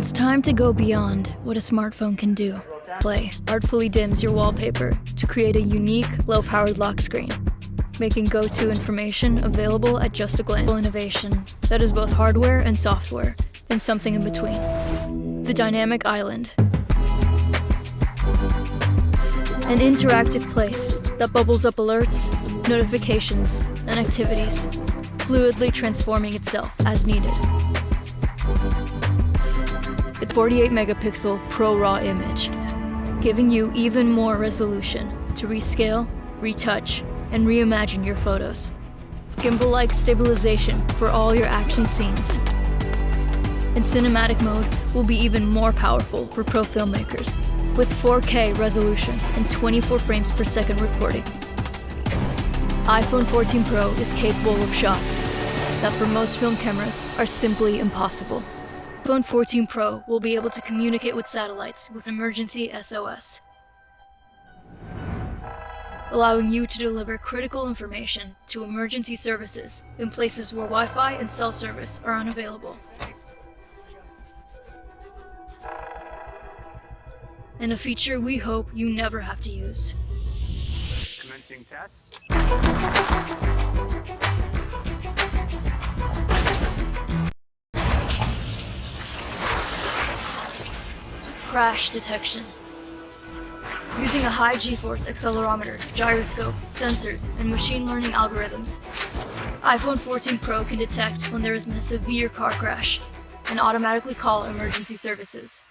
It's time to go beyond what a smartphone can do. Play artfully dims your wallpaper to create a unique, low-powered lock screen, making go-to information available at just a glance. Innovation that is both hardware and software, and something in between. The Dynamic Island. An interactive place that bubbles up alerts, notifications, and activities, fluidly transforming itself as needed. It's 48-megapixel Pro RAW image, giving you even more resolution to rescale, retouch, and reimagine your photos. Gimbal-like stabilization for all your action scenes. And cinematic mode will be even more powerful for pro filmmakers, with 4K resolution and 24 frames per second recording. iPhone 14 Pro is capable of shots that for most film cameras are simply impossible. iPhone 14 Pro will be able to communicate with satellites with emergency SOS, allowing you to deliver critical information to emergency services in places where Wi-Fi and cell service are unavailable. And a feature we hope you never have to use. Commencing tests. Crash detection. Using a high G-force accelerometer, gyroscope, sensors, and machine learning algorithms, iPhone 14 Pro can detect when there has been a severe car crash and automatically call emergency services.